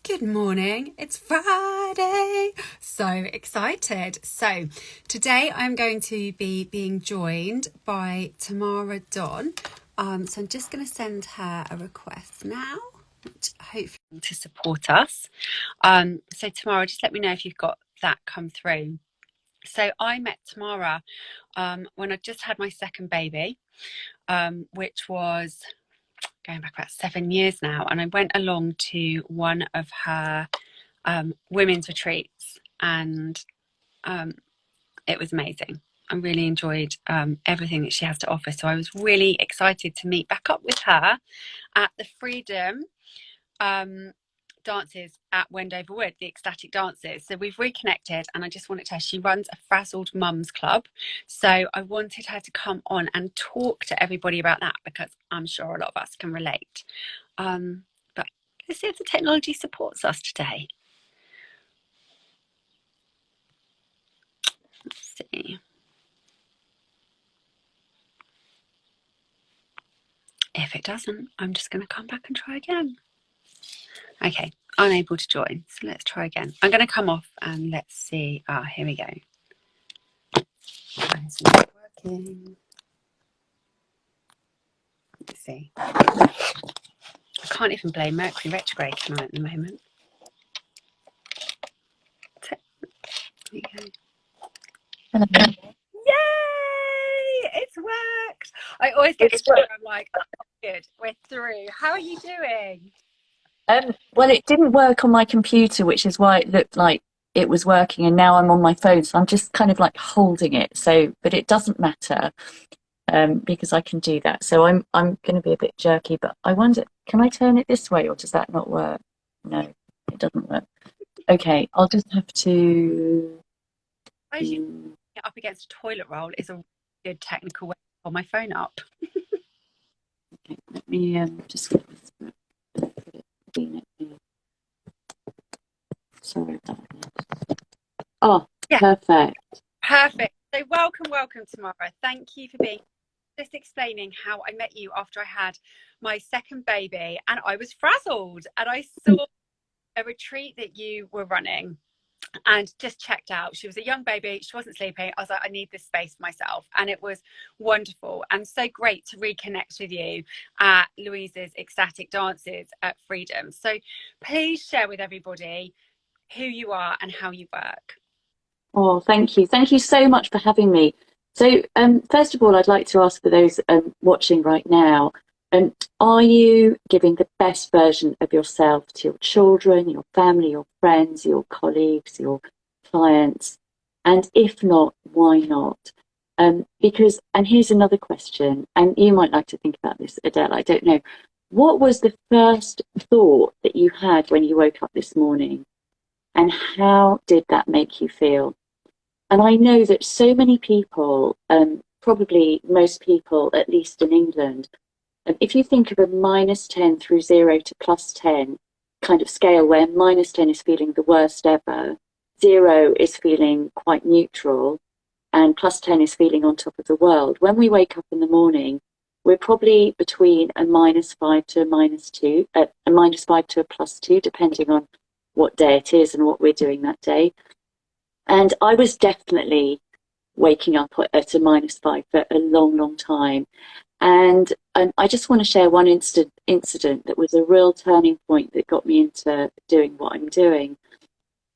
Good morning, it's Friday. So excited. So today I'm going to be being joined by Tamara Donn. So I'm just going to send her a request now, which hopefully to support us. So Tamara, just let me know if you've got that come through. So I met Tamara when I just had my second baby, which was going back about 7 years now, and I went along to one of her women's retreats, and it was amazing. I really enjoyed everything that she has to offer, so I was really excited to meet back up with her at the Freedom dances at Wendover Wood, the ecstatic dances. So we've reconnected, and I just wanted to tell her she runs a Frazzled Mums Club, so I wanted her to come on and talk to everybody about that, because I'm sure a lot of us can relate. But let's see if the technology supports us today. Let's see if it doesn't. I'm just going to come back and try again. Okay, unable to join, so let's try again. I'm going to come off and let's see. Here we go. It's not working. Let's see. I can't even blame Mercury retrograde, can I, at the moment? There we go. Hello. Yay! It's worked. I always get this where I'm like, oh, good, we're through. How are you doing? Well, it didn't work on my computer, which is why it looked like it was working, and now I'm on my phone, so I'm just kind of like holding it. So, but it doesn't matter because I can do that. So I'm going to be a bit jerky, but I wonder, can I turn it this way, or does that not work? No, it doesn't work. Okay, I'll just have to. Get up against a toilet roll is a good technical way to hold my phone up. Okay, let me just get this. Sorry about that. Oh, yeah. Perfect. So welcome Tamara. Thank you for being just explaining how I met you after I had my second baby, and I was frazzled, and I saw a retreat that you were running and just checked out. She was a young baby, she wasn't sleeping. I was like, I need this space for myself, and it was wonderful and so great to reconnect with you at Louise's ecstatic dances at Freedom. So please share with everybody who you are and how you work. Oh, thank you so much for having me. So first of all, I'd like to ask for those watching right now, are you giving the best version of yourself to your children, your family, your friends, your colleagues, your clients? And if not, why not? Because, and here's another question, and you might like to think about this, Adele, I don't know. What was the first thought that you had when you woke up this morning? And how did that make you feel? And I know that so many people, probably most people, at least in England, if you think of a -10 through 0 to +10 kind of scale, where -10 is feeling the worst ever, 0 is feeling quite neutral, and +10 is feeling on top of the world. When we wake up in the morning, we're probably between a -5 to a -2, a -5 to a +2, depending on what day it is and what we're doing that day. And I was definitely waking up at a -5 for a long, long time. And I just want to share one incident that was a real turning point that got me into doing what I'm doing.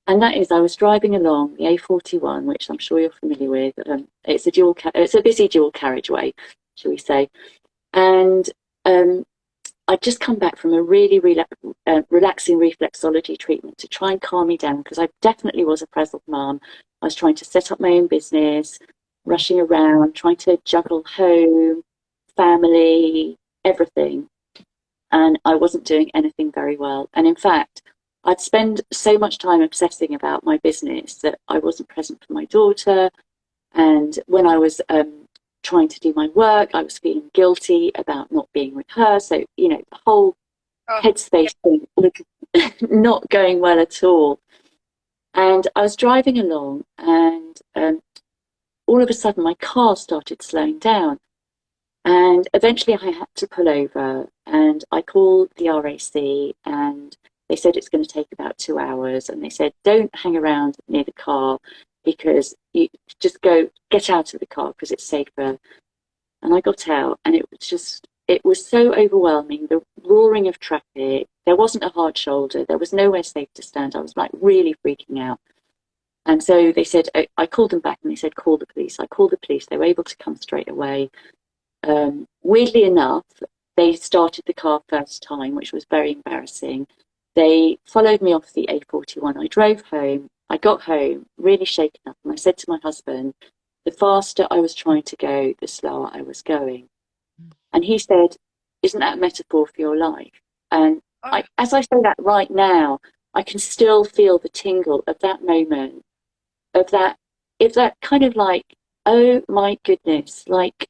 And that is, I was driving along the A41, which I'm sure you're familiar with. It's a busy dual carriageway, shall we say. And I'd just come back from a really relaxing reflexology treatment to try and calm me down, because I definitely was a frazzled mum. I was trying to set up my own business, rushing around, trying to juggle home, family, everything. And I wasn't doing anything very well. And in fact, I'd spend so much time obsessing about my business that I wasn't present for my daughter. And when I was trying to do my work, I was feeling guilty about not being with her. So, you know, the whole headspace thing was not going well at all. And I was driving along, and all of a sudden my car started slowing down. And eventually I had to pull over, and I called the RAC, and They said it's going to take about 2 hours, and they said don't hang around near the car because you just get out of the car because it's safer. And I got out, and it was so overwhelming. The roaring of traffic. There wasn't a hard shoulder. There was nowhere safe to stand. I was like really freaking out. And so they said, I called them back, and they said, call the police. I called the police. They were able to come straight away. Weirdly enough, they started the car first time, which was very embarrassing. They followed me off the A41. I drove home. I got home really shaken up, and I said to my husband, the faster I was trying to go, the slower I was going. And he said, isn't that a metaphor for your life? And as I say that right now, I can still feel the tingle of that moment, of that, if that kind of like, oh my goodness, like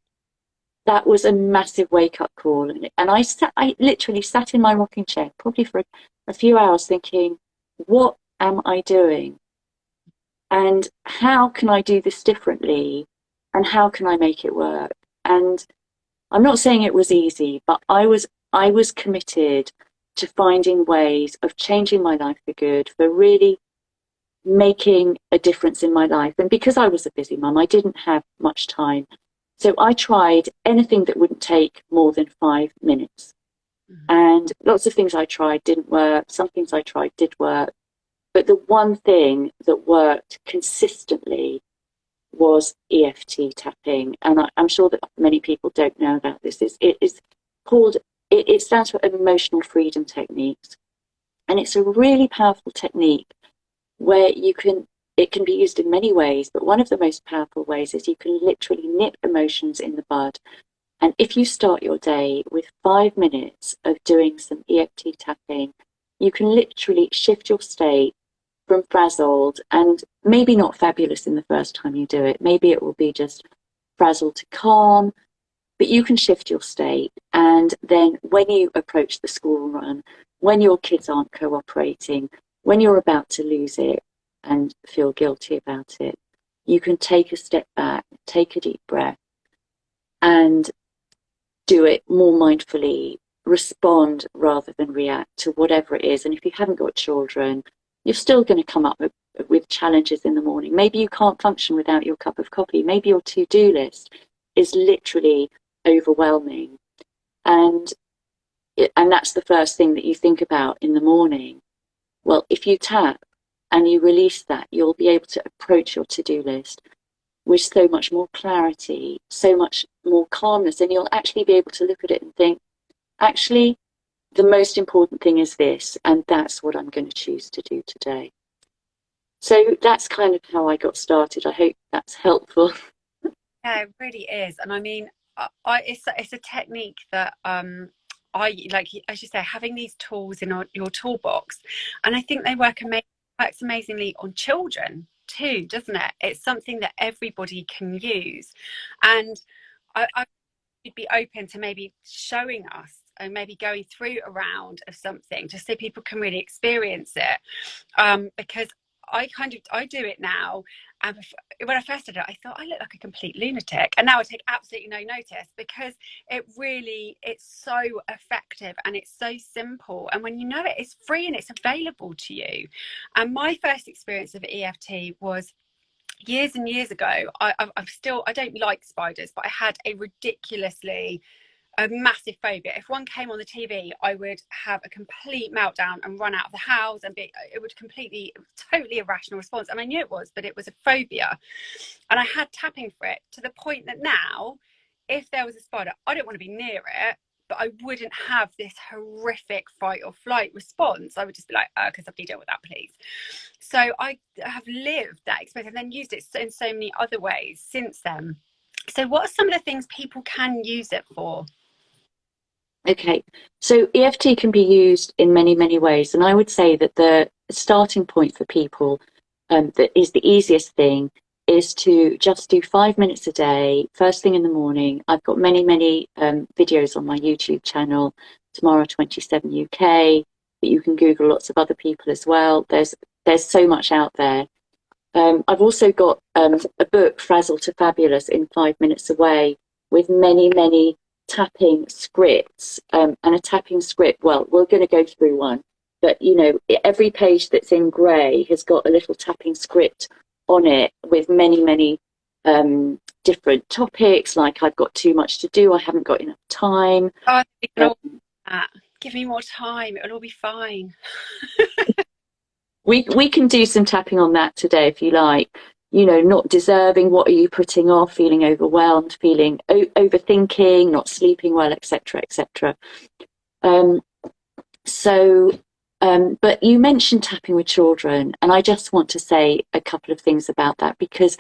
that was a massive wake up call. And I literally sat in my rocking chair, probably for a few hours thinking, what am I doing? And how can I do this differently? And how can I make it work? And I'm not saying it was easy, but I was committed to finding ways of changing my life for good, for really making a difference in my life. And because I was a busy mum, I didn't have much time. So I tried anything that wouldn't take more than 5 minutes. And lots of things I tried didn't work. Some things I tried did work. But the one thing that worked consistently was EFT tapping. And I'm sure that many people don't know about this. It stands for Emotional Freedom Techniques. And it's a really powerful technique where it can be used in many ways, but one of the most powerful ways is you can literally nip emotions in the bud. And if you start your day with 5 minutes of doing some EFT tapping, you can literally shift your state from frazzled, and maybe not fabulous in the first time you do it. Maybe it will be just frazzled to calm, but you can shift your state. And then when you approach the school run, when your kids aren't cooperating, when you're about to lose it and feel guilty about it, you can take a step back, take a deep breath, and do it more mindfully, respond rather than react to whatever it is. And if you haven't got children, you're still going to come up with challenges in the morning. Maybe you can't function without your cup of coffee. Maybe your to-do list is literally overwhelming. And that's the first thing that you think about in the morning. Well, if you tap and you release that, you'll be able to approach your to-do list with so much more clarity, so much more calmness, and you'll actually be able to look at it and think, actually, the most important thing is this, and that's what I'm going to choose to do today. So that's kind of how I got started. I hope that's helpful. Yeah, it really is. And I mean, it's a technique that I like, as you say, having these tools in your toolbox, and I think they works amazingly on children too, doesn't it? It's something that everybody can use, and I would be open to maybe showing us and maybe going through a round of something just so people can really experience it, because I do it now. And when I first did it, I thought I look like a complete lunatic, and now I take absolutely no notice because it's so effective and it's so simple. And when you know it, it's free and it's available to you. And my first experience of EFT was years and years ago. I don't like spiders, but I had a massive phobia. If one came on the TV, I would have a complete meltdown and run out of the house, and totally irrational response. And I knew it was, but it was a phobia. And I had tapping for it to the point that now, if there was a spider, I don't want to be near it, but I wouldn't have this horrific fight or flight response. I would just be like, can somebody deal with that, please? So I have lived that experience and then used it in so many other ways since then. So what are some of the things people can use it for? Okay, so EFT can be used in many, many ways. And I would say that the starting point for people, that is the easiest thing, is to just do 5 minutes a day, first thing in the morning. I've got many, many videos on my YouTube channel, Tamara 27 UK, but you can Google lots of other people as well. There's so much out there. I've also got a book, Frazzled to Fabulous in 5 minutes away, with many, many tapping scripts, and a tapping script, well, we're going to go through one. but you know, every page that's in grey has got a little tapping script on it with many different topics, like I've got too much to do, I haven't got enough time. Oh, we can all do that. Give me more time, it'll all be fine. We can do some tapping on that today if you like. You know, not deserving, what are you putting off, feeling overwhelmed, feeling overthinking, not sleeping well, etc., etc. Um, so, but you mentioned tapping with children, and I just want to say a couple of things about that, because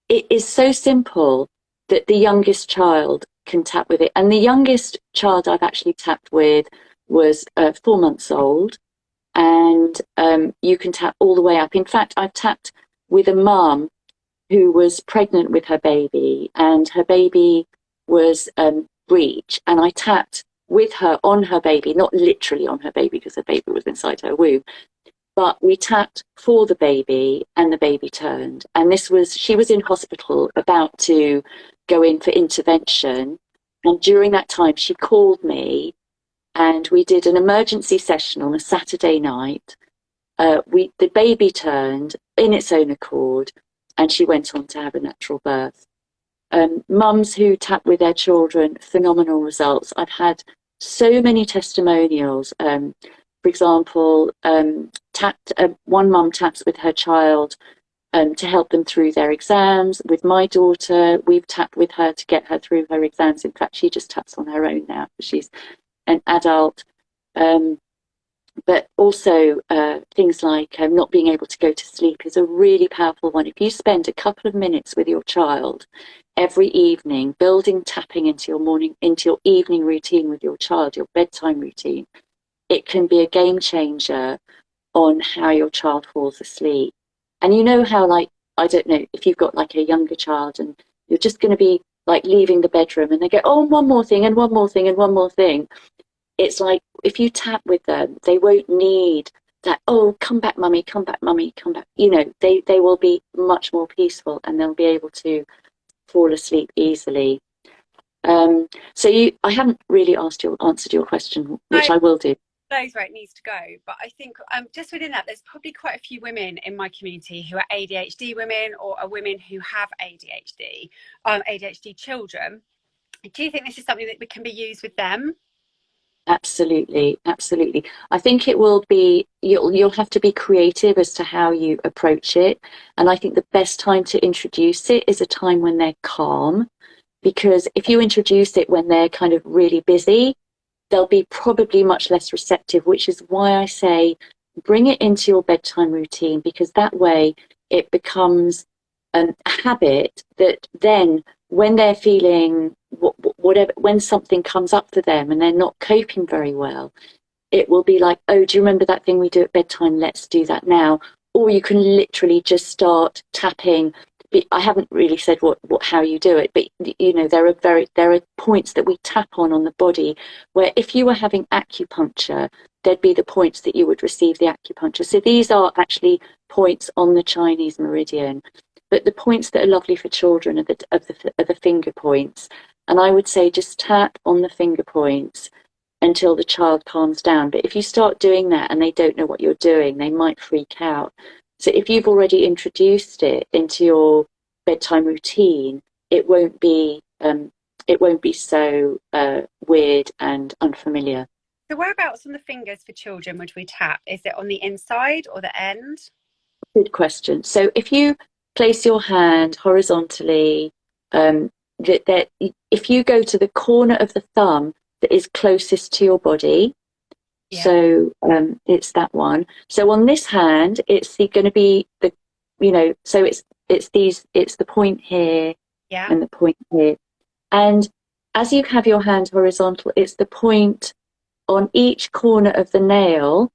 it is so simple that the youngest child can tap with it. And the youngest child I've actually tapped with was 4 months old, and you can tap all the way up. In fact, I've tapped with a mum who was pregnant with her baby, and her baby was breech, and I tapped with her on her baby, not literally on her baby because her baby was inside her womb, but we tapped for the baby, and the baby turned. And she was in hospital about to go in for intervention, and during that time she called me, and we did an emergency session on a Saturday night. The baby turned in its own accord, and she went on to have a natural birth. Mums who tap with their children, phenomenal results. I've had so many testimonials. For example, one mum taps with her child to help them through their exams. With my daughter, we've tapped with her to get her through her exams. In fact, she just taps on her own now because she's an adult. But also things like not being able to go to sleep is a really powerful one. If you spend a couple of minutes with your child every evening, building tapping into your evening routine with your child, your bedtime routine, it can be a game changer on how your child falls asleep. And you know how, like, I don't know, if you've got like a younger child and you're just going to be like leaving the bedroom and they go, oh, one more thing and one more thing and one more thing. It's like, if you tap with them, they won't need that, oh, come back, mummy, come back, mummy, come back. You know, they will be much more peaceful, and they'll be able to fall asleep easily. I haven't really answered your question, which I will do. Knows where it needs to go, but I think just within that, there's probably quite a few women in my community who are ADHD women, or are women who have ADHD, ADHD children. Do you think this is something that can be used with them? Absolutely, absolutely. I think it will be, you'll have to be creative as to how you approach it. And I think the best time to introduce it is a time when they're calm, because if you introduce it when they're kind of really busy, they'll be probably much less receptive, which is why I say bring it into your bedtime routine, because that way it becomes a habit that then when they're feeling whatever, when something comes up for them and they're not coping very well, it will be like, oh, do you remember that thing we do at bedtime? Let's do that now. Or you can literally just start tapping. I haven't really said how you do it, but you know, there are points that we tap on the body where if you were having acupuncture, there'd be the points that you would receive the acupuncture. So these are actually points on the Chinese meridian. But the points that are lovely for children are the finger points. And I would say just tap on the finger points until the child calms down. But if you start doing that and they don't know what you're doing, they might freak out. So if you've already introduced it into your bedtime routine, it won't be so weird and unfamiliar. So whereabouts on the fingers for children would we tap? Is it on the inside or the end? Good question. So if you place your hand horizontally, if you go to the corner of the thumb that is closest to your body, yeah. So it's that one. So on this hand, it's going to be so it's the point here, yeah, and the point here. And as you have your hand horizontal, it's the point on each corner of the nail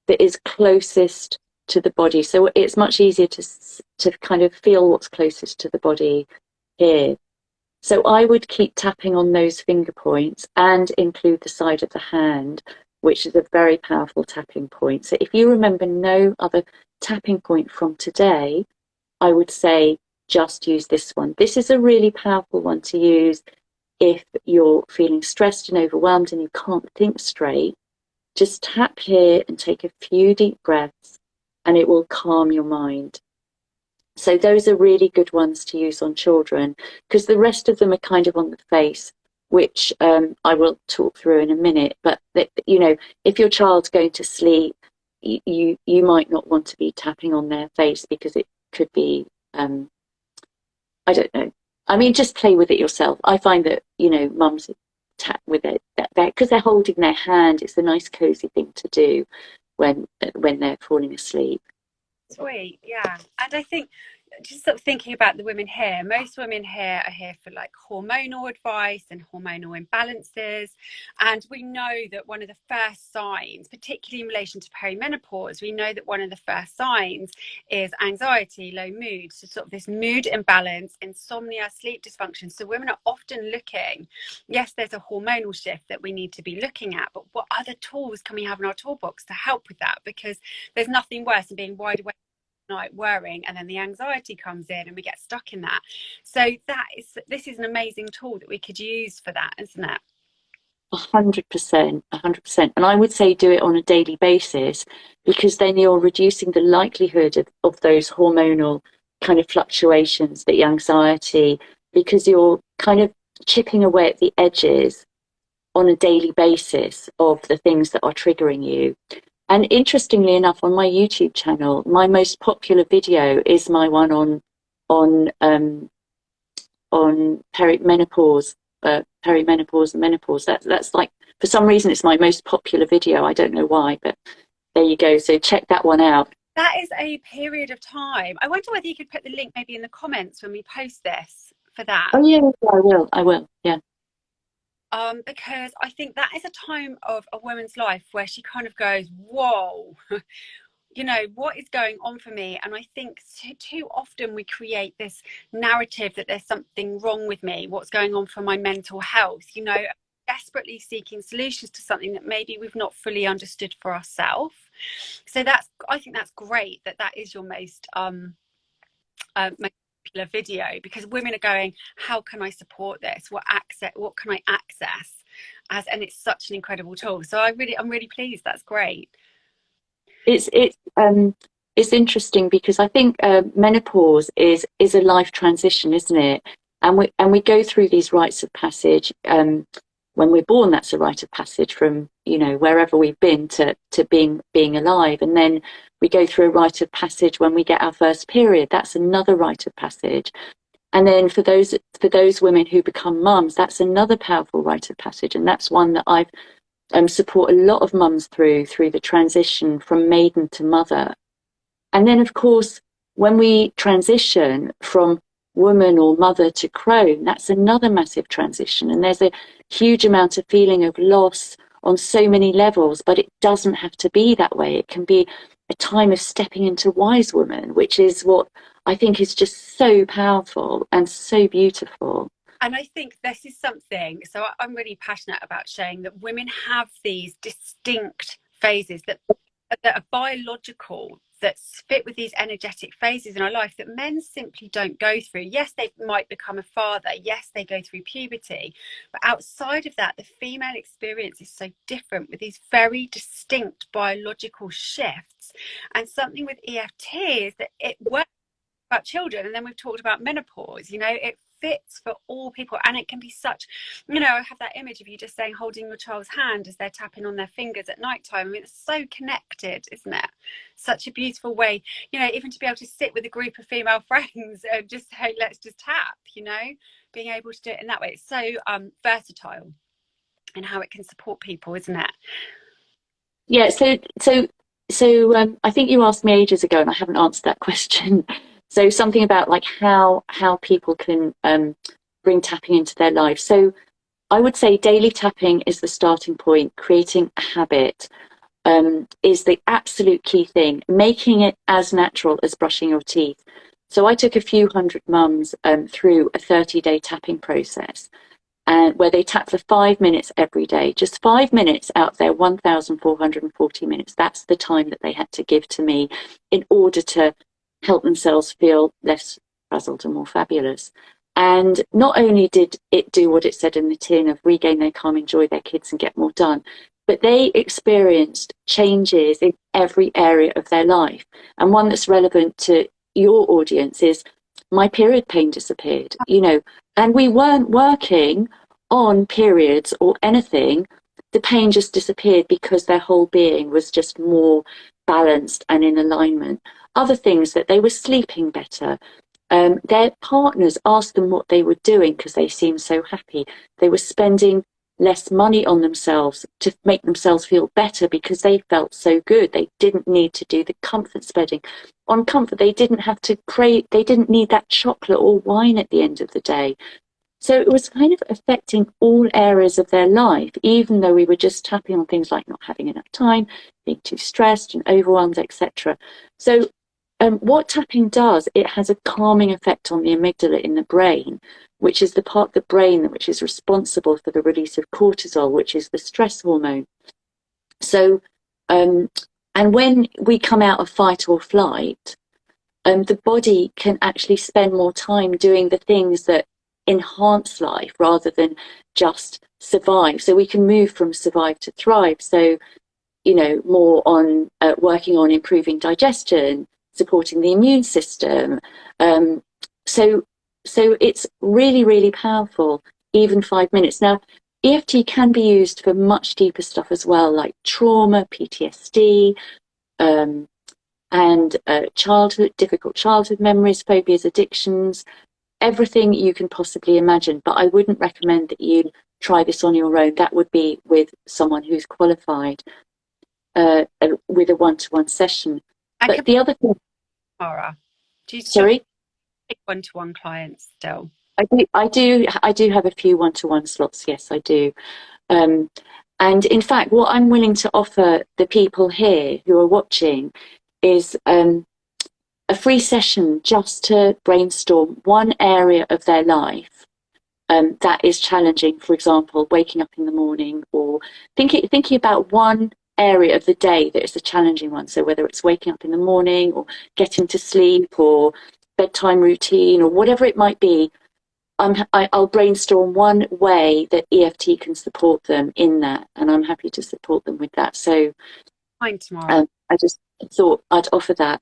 that is closest to the body. So it's much easier to kind of feel what's closest to the body here. So I would keep tapping on those finger points and include the side of the hand, which is a very powerful tapping point. So if you remember no other tapping point from today, I would say just use this one. This is a really powerful one to use if you're feeling stressed and overwhelmed and you can't think straight. just tap here and take a few deep breaths, and it will calm your mind. So those are really good ones to use on children, because the rest of them are kind of on the face, which I will talk through in a minute. But you know, if your child's going to sleep, you might not want to be tapping on their face, because it could be I don't know. I mean, just play with it yourself. I find that, you know, mums tap with it because they're holding their hand. It's a nice cozy thing to do when they're falling asleep. Sweet, yeah. And I think, just sort of thinking about the women here, most women here are here for like hormonal advice and hormonal imbalances. And we know that one of the first signs, particularly in relation to perimenopause, we know that one of the first signs is anxiety, low mood, so sort of this mood imbalance, insomnia, sleep dysfunction. So women are often looking, yes, there's a hormonal shift that we need to be looking at, but what other tools can we have in our toolbox to help with that? Because there's nothing worse than being wide awake night worrying, and then the anxiety comes in and we get stuck in that. So this is an amazing tool that we could use for that, isn't it? 100%, 100%. And I would say do it on a daily basis, because then you're reducing the likelihood of those hormonal kind of fluctuations, the anxiety, because you're kind of chipping away at the edges on a daily basis of the things that are triggering you. And interestingly enough, on my YouTube channel, my most popular video is my one on perimenopause, perimenopause and menopause. That's like, for some reason, it's my most popular video. I don't know why, but there you go. So check that one out. That is a period of time. I wonder whether you could put the link maybe in the comments when we post this for that. Oh yeah, I will. Yeah. Because I think that is a time of a woman's life where she kind of goes, whoa, you know, what is going on for me? And I think too often we create this narrative that there's something wrong with me, what's going on for my mental health, you know, desperately seeking solutions to something that maybe we've not fully understood for ourselves. So I think that's great that is your most popular video, because women are going, how can I support this? What can I access? And it's such an incredible tool. So I'm really pleased. That's great. It's interesting, because I think menopause is a life transition, isn't it? And we go through these rites of passage. When we're born, that's a rite of passage from, you know, wherever we've been to being alive. And then we go through a rite of passage when we get our first period. That's another rite of passage. And then for those women who become mums, that's another powerful rite of passage. And that's one that I've support a lot of mums through the transition from maiden to mother. And then, of course, when we transition from woman or mother to crone, that's another massive transition. And there's a huge amount of feeling of loss on so many levels, but it doesn't have to be that way. It can be a time of stepping into wise woman, which is what I think is just so powerful and so beautiful. And I think this is something, so I'm really passionate about showing that women have these distinct phases that are biological, that fit with these energetic phases in our life that men simply don't go through. Yes, they might become a father. Yes, they go through puberty. But outside of that, the female experience is so different, with these very distinct biological shifts. And something with EFT is that it works about children, and then we've talked about menopause, you know, it fits for all people. And it can be such, you know, I have that image of you just saying, holding your child's hand as they're tapping on their fingers at night time. I mean, it's so connected, isn't it? Such a beautiful way, you know, even to be able to sit with a group of female friends and just say, let's just tap, you know, being able to do it in that way. It's so versatile in how it can support people, isn't it? Yeah, so I think you asked me ages ago and I haven't answered that question. So something about like how people can bring tapping into their life. So I would say daily tapping is the starting point. Creating a habit is the absolute key thing. Making it as natural as brushing your teeth. So I took a few hundred mums through a 30-day tapping process, and where they tap for 5 minutes every day, just 5 minutes out of their 1,440 minutes. That's the time that they had to give to me in order to help themselves feel less frazzled and more fabulous. And not only did it do what it said in the tin of regain their calm, enjoy their kids and get more done, but they experienced changes in every area of their life. And one that's relevant to your audience is, my period pain disappeared, and we weren't working on periods or anything. The pain just disappeared because their whole being was just more balanced and in alignment. Other things, that they were sleeping better. Their partners asked them what they were doing because they seemed so happy. They were spending less money on themselves to make themselves feel better because they felt so good. They didn't need to do the comfort spending. On comfort, they didn't have to crave, they didn't need that chocolate or wine at the end of the day. So it was kind of affecting all areas of their life, even though we were just tapping on things like not having enough time, being too stressed and overwhelmed, etc. So what tapping does, it has a calming effect on the amygdala in the brain, which is the part of the brain which is responsible for the release of cortisol, which is the stress hormone. So, and when we come out of fight or flight, the body can actually spend more time doing the things that enhance life rather than just survive. So we can move from survive to thrive. So, more on working on improving digestion, supporting the immune system. So it's really, really powerful, even 5 minutes. Now, EFT can be used for much deeper stuff as well, like trauma, PTSD, and difficult childhood memories, phobias, addictions, everything you can possibly imagine. But I wouldn't recommend that you try this on your own. That would be with someone who's qualified, with a one-to-one session. But the other thing, Tamara, do you sorry, take one-to-one clients still? I do have a few one-to-one slots. Yes, I do. And in fact, what I'm willing to offer the people here who are watching is a free session just to brainstorm one area of their life that is challenging. For example, waking up in the morning, or thinking about one area of the day that is a challenging one. So whether it's waking up in the morning or getting to sleep or bedtime routine or whatever it might be, I'll brainstorm one way that EFT can support them in that, and I'm happy to support them with that. So Tomorrow. I just thought I'd offer that.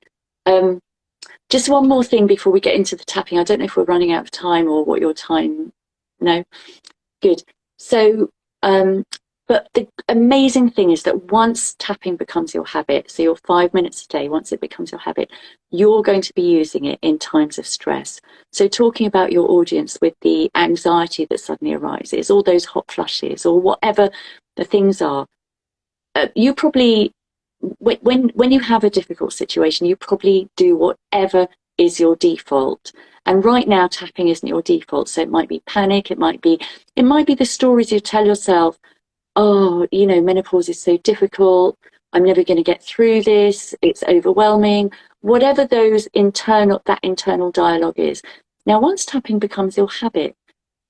Just one more thing before we get into the tapping. I don't know if we're running out of time or what your time. No? Good. So, but the amazing thing is that once tapping becomes your habit, so your 5 minutes a day, once it becomes your habit, you're going to be using it in times of stress. So talking about your audience with the anxiety that suddenly arises, all those hot flushes or whatever the things are, you probably, when you have a difficult situation, you probably do whatever is your default. And right now, tapping isn't your default. So it might be panic. It might be the stories you tell yourself. Oh, menopause is so difficult. I'm never going to get through this. It's overwhelming. Whatever that internal dialogue is. Now, once tapping becomes your habit,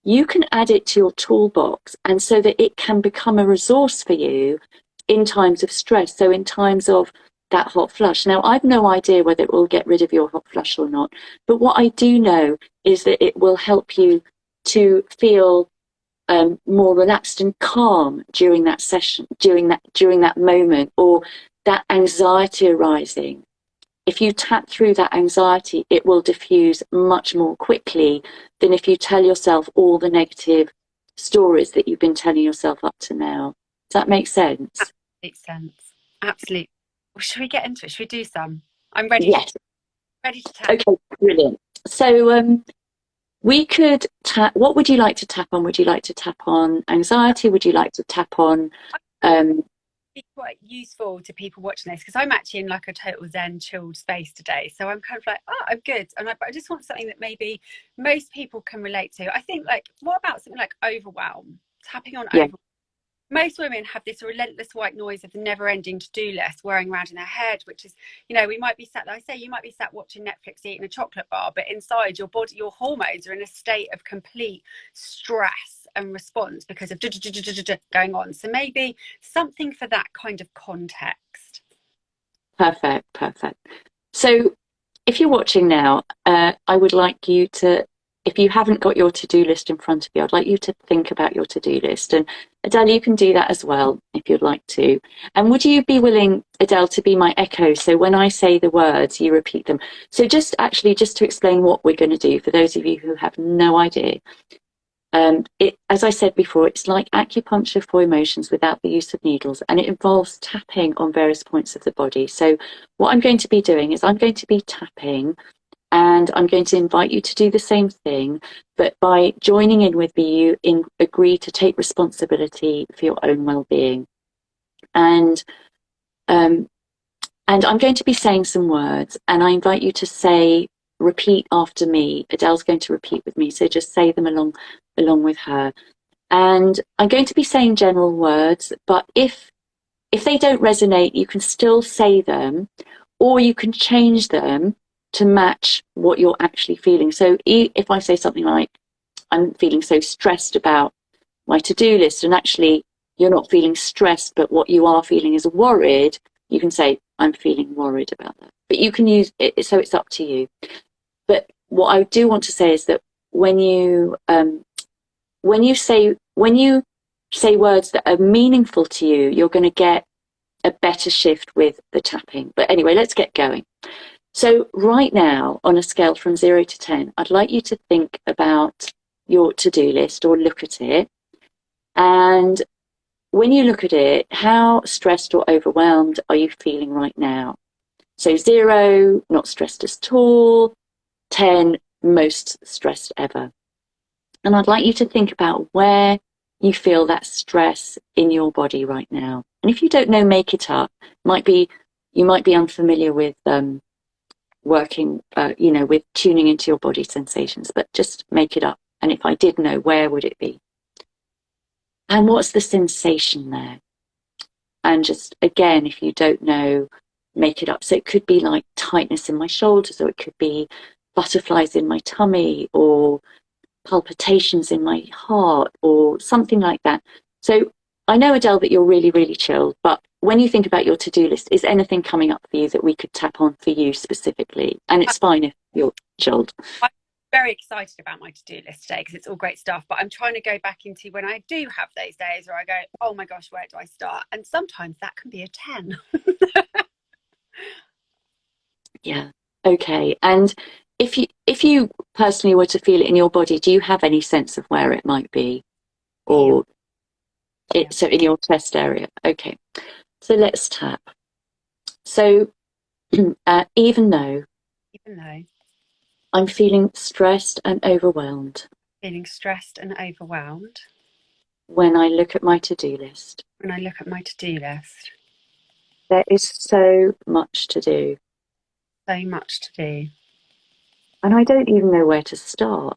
you can add it to your toolbox, and so that it can become a resource for you in times of stress. So in times of that hot flush. Now, I've no idea whether it will get rid of your hot flush or not, but what I do know is that it will help you to feel more relaxed and calm during that session, during that moment, or that anxiety arising. If you tap through that anxiety, it will diffuse much more quickly than if you tell yourself all the negative stories that you've been telling yourself up to now. Does that make sense? That makes sense. Absolutely. Well, should we get into it? Should we do some? I'm ready. Yes. Ready to tap. Okay, brilliant. So we could tap. What would you like to tap on? Would you like to tap on anxiety? Would you like to tap on? Be quite useful to people watching this, because I'm actually in like a total zen chilled space today, so I'm kind of like, oh, I'm good, but I just want something that maybe most people can relate to. I think, like, what about something like overwhelm? Tapping on overwhelm. Most women have this relentless white noise of the never-ending to-do list whirring around in their head, which is, we might be sat, like I say, you might be sat watching Netflix eating a chocolate bar, but inside your body, your hormones are in a state of complete stress and response because of going on. So maybe something for that kind of context. Perfect. So if you're watching now, I would like you to, if you haven't got your to-do list in front of you, I'd like you to think about your to-do list. And Adele, you can do that as well if you'd like to. And would you be willing, Adele, to be my echo? So when I say the words, you repeat them. So just to explain what we're going to do for those of you who have no idea. As I said before, it's like acupuncture for emotions without the use of needles, and it involves tapping on various points of the body. So what I'm going to be doing is I'm going to be tapping, and I'm going to invite you to do the same thing, but by joining in with me, you agree to take responsibility for your own well-being. And I'm going to be saying some words, and I invite you to repeat after me. Adele's going to repeat with me, so just say them along with her. And I'm going to be saying general words, but if they don't resonate, you can still say them, or you can change them to match what you're actually feeling. So if I say something like, I'm feeling so stressed about my to-do list, and actually you're not feeling stressed, but what you are feeling is worried, you can say, I'm feeling worried about that. But you can use it, so it's up to you. But what I do want to say is that when you say words that are meaningful to you, you're going to get a better shift with the tapping. But anyway, let's get going. So right now, on a scale from 0 to 10, I'd like you to think about your to-do list or look at it. And when you look at it, how stressed or overwhelmed are you feeling right now? So 0, not stressed at all. 10, most stressed ever. And I'd like you to think about where you feel that stress in your body right now. And if you don't know, make it up. You might be unfamiliar with working, with tuning into your body sensations, but just make it up. And if I did know, where would it be? And what's the sensation there? And just, again, if you don't know, make it up. So it could be like tightness in my shoulders, or it could be butterflies in my tummy, or palpitations in my heart, or something like that. So I know, Adele, that you're really, really chilled, but when you think about your to-do list, is anything coming up for you that we could tap on for you specifically? And it's fine if you're chilled. I'm very excited about my to-do list today because it's all great stuff, but I'm trying to go back into when I do have those days where I go, oh my gosh, where do I start? And sometimes that can be a 10. Yeah. Okay. And if you personally were to feel it in your body, do you have any sense of where it might be? Or so in your chest area? Okay. So let's tap. So even though I'm feeling stressed and overwhelmed when I look at my to-do list, there is so much to do. And I don't even know where to start.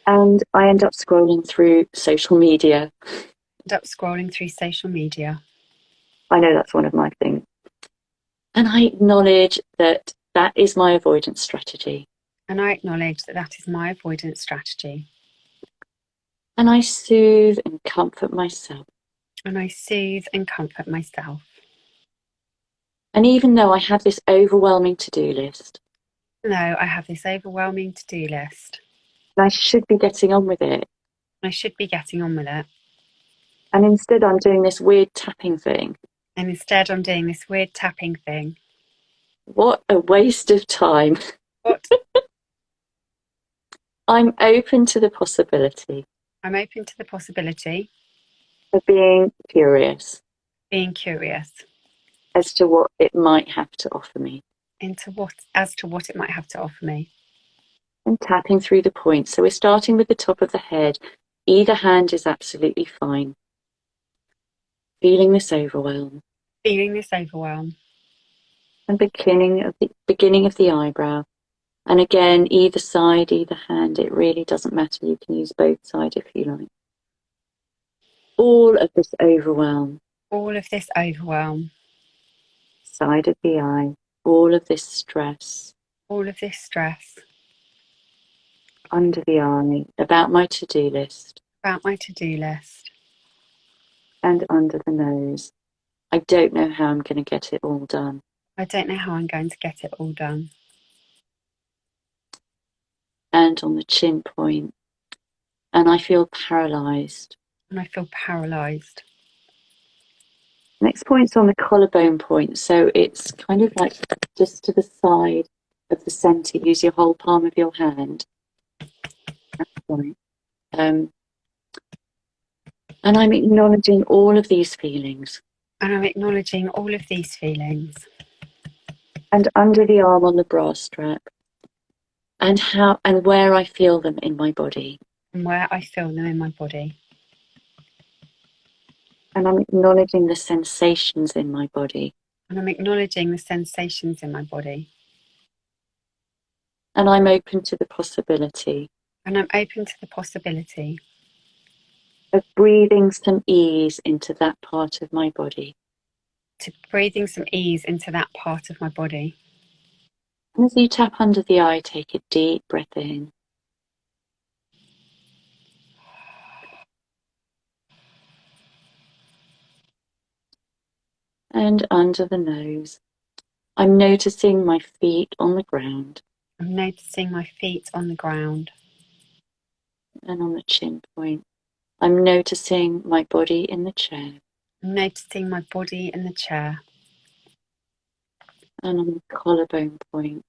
And I end up scrolling through social media. I know that's one of my things. And I acknowledge that is my avoidance strategy. And I soothe and comfort myself. And even though I have this overwhelming to-do list, I should be getting on with it. And instead I'm doing this weird tapping thing. What a waste of time. I'm open to the possibility of being curious as to what it might have to offer me. And tapping through the points. So we're starting with the top of the head. Either hand is absolutely fine. Feeling this overwhelm. And beginning of the eyebrow. And again, either side, either hand, it really doesn't matter. You can use both sides if you like. All of this overwhelm. Side of the eye. All of this stress. Under the eye. About my to-do list. And under the nose. I don't know how I'm going to get it all done. And on the chin point. and I feel paralysed. And I feel paralysed. Next point's on the collarbone point, so it's kind of like just to the side of the centre. Use your whole palm of your hand. That's right. And I'm acknowledging all of these feelings. And I'm acknowledging all of these feelings. And under the arm on the bra strap. And how and where I feel them in my body. And where I feel them in my body. And I'm acknowledging the sensations in my body. And I'm acknowledging the sensations in my body. And I'm open to the possibility. And I'm open to the possibility of breathing some ease into that part of my body. To breathing some ease into that part of my body. And as you tap under the eye, take a deep breath in. And under the nose. I'm noticing my feet on the ground. I'm noticing my feet on the ground. And on the chin point. I'm noticing my body in the chair. I'm noticing my body in the chair. And on the collarbone point.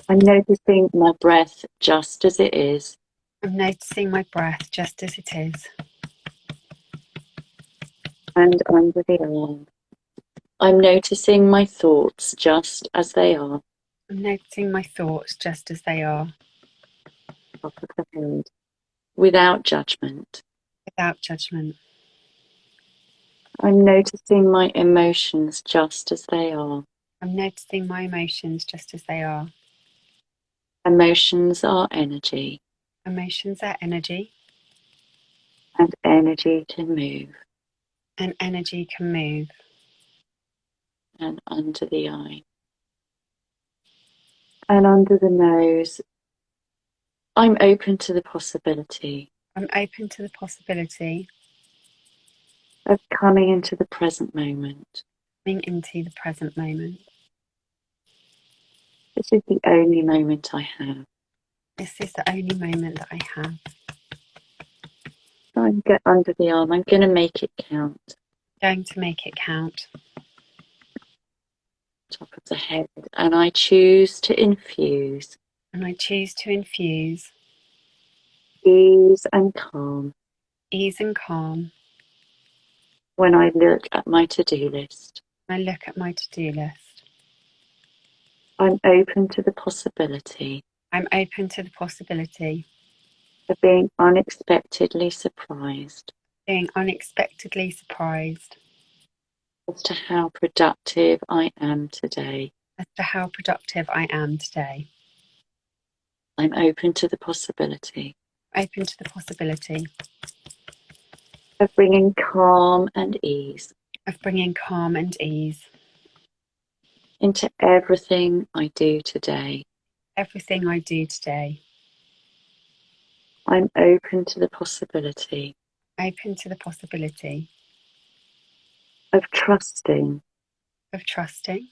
I'm noticing my breath just as it is. I'm noticing my breath just as it is. And under the arm. I'm noticing my thoughts just as they are. I'm noticing my thoughts just as they are. Top of the head. Without judgment. Without judgment. I'm noticing my emotions just as they are. I'm noticing my emotions just as they are. Emotions are energy. Emotions are energy. And energy can move. And energy can move. And under the eye. And under the nose. I'm open to the possibility. I'm open to the possibility of coming into the present moment. Coming into the present moment. This is the only moment I have. This is the only moment that I have. So I'm get under the arm. I'm going to make it count. Going to make it count. Top of the head. And I choose to infuse. And I choose to infuse ease and calm. Ease and calm. When I look at my to-do list. I look at my to-do list. I'm open to the possibility. I'm open to the possibility of being unexpectedly surprised. Being unexpectedly surprised. As to how productive I am today. As to how productive I am today. I'm open to the possibility. Open to the possibility of bringing calm and ease. Of bringing calm and ease. Into everything I do today. Everything I do today. I'm open to the possibility. Open to the possibility. Of trusting. Of trusting.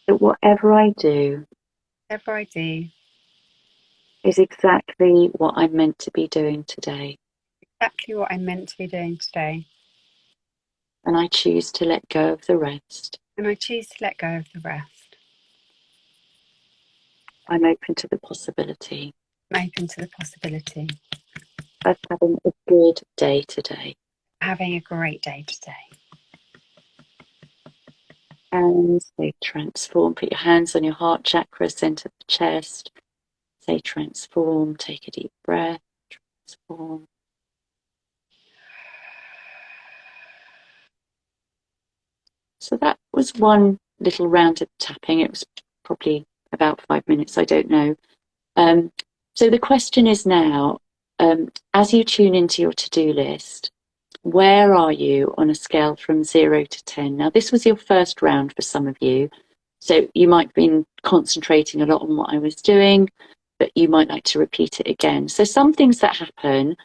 That whatever I do. Whatever I do. Is exactly what I'm meant to be doing today. Exactly what I'm meant to be doing today. And I choose to let go of the rest. And I choose to let go of the rest. I'm open to the possibility. I'm open to the possibility. Of having a good day today. Having a great day today. And say transform. Put your hands on your heart chakra, center of the chest. Say transform. Take a deep breath. Transform. So that was one little round of tapping. It was probably about 5 minutes, I don't know. So the question is now, as you tune into your to-do list, where are you on a scale from 0 to 10? Now, this was your first round for some of you, so you might have been concentrating a lot on what I was doing, but you might like to repeat it again. So some things that happen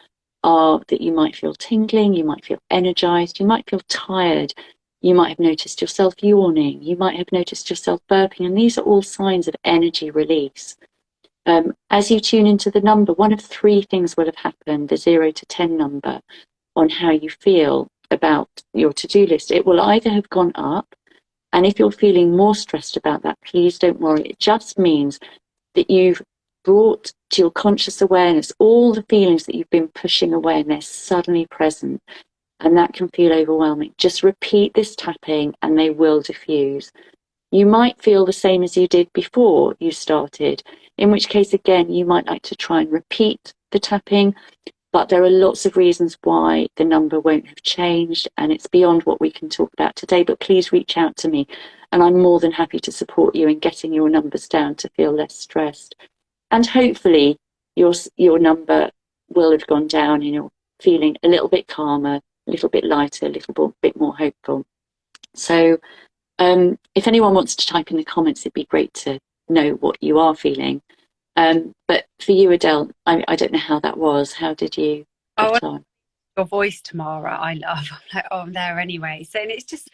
are that you might feel tingling, you might feel energized, you might feel tired. You might have noticed yourself yawning. You might have noticed yourself burping. And these are all signs of energy release. as you tune into the number, one of three things will have happened, the 0 to 10 number, on how you feel about your to-do list. It will either have gone up, and if you're feeling more stressed about that, please don't worry. It just means that you've brought to your conscious awareness all the feelings that you've been pushing away, and they're suddenly present, and that can feel overwhelming. Just repeat this tapping and they will diffuse. You might feel the same as you did before you started, in which case, again, you might like to try and repeat the tapping, but there are lots of reasons why the number won't have changed, and it's beyond what we can talk about today. But please reach out to me, and I'm more than happy to support you in getting your numbers down to feel less stressed. And hopefully your number will have gone down and you're feeling a little bit calmer, a little bit lighter, a little bit more hopeful. So if anyone wants to type in the comments, it'd be great to know what you are feeling. But for you, Adele, I don't know how that was. How did you get on? Your voice, Tamara, I love. I'm like, oh, I'm there anyway. So, and it's just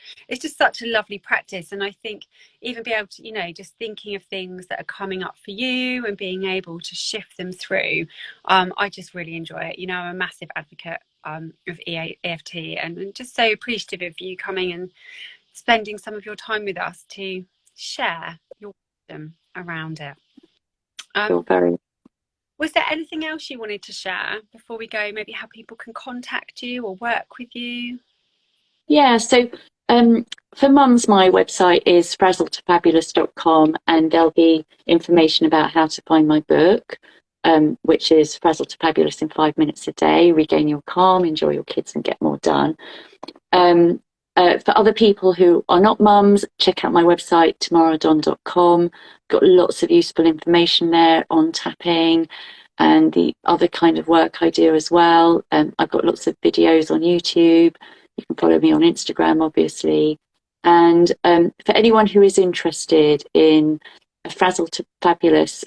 such a lovely practice. And I think even be able to, just thinking of things that are coming up for you and being able to shift them through. I just really enjoy it. I'm a massive advocate of EFT, and just so appreciative of you coming and spending some of your time with us to share your wisdom around it. You're very. Was there anything else you wanted to share before we go? Maybe how people can contact you or work with you? Yeah, so for mums, my website is frazzledtofabulous.com, and there'll be information about how to find my book, which is Frazzled to Fabulous in 5 minutes a day. Regain your calm, enjoy your kids, and get more done. For other people who are not mums, check out my website, tamaradonn.com. Got lots of useful information there on tapping and the other kind of work I do as well. I've got lots of videos on YouTube. You can follow me on Instagram, obviously. And for anyone who is interested in a Frazzled to Fabulous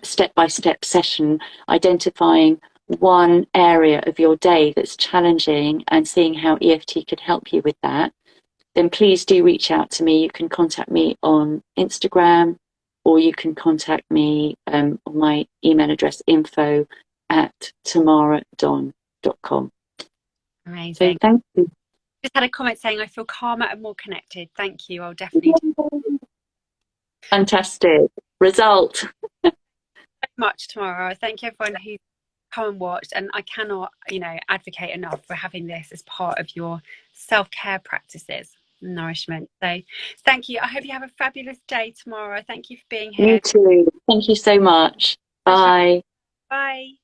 step-by-step session, identifying one area of your day that's challenging and seeing how EFT could help you with that, then please do reach out to me. You can contact me on Instagram, or you can contact me on my email address, info@tamaradonn.com. Amazing. So thank you. Just had a comment saying I feel calmer and more connected. Thank you. I'll definitely do. Fantastic result. So much, Tamara. Thank you everyone who's come and watched, and I cannot advocate enough for having this as part of your self-care practices, nourishment. So thank you. I hope you have a fabulous day tomorrow. Thank you for being here. You too. Thank you so much. Bye. Bye.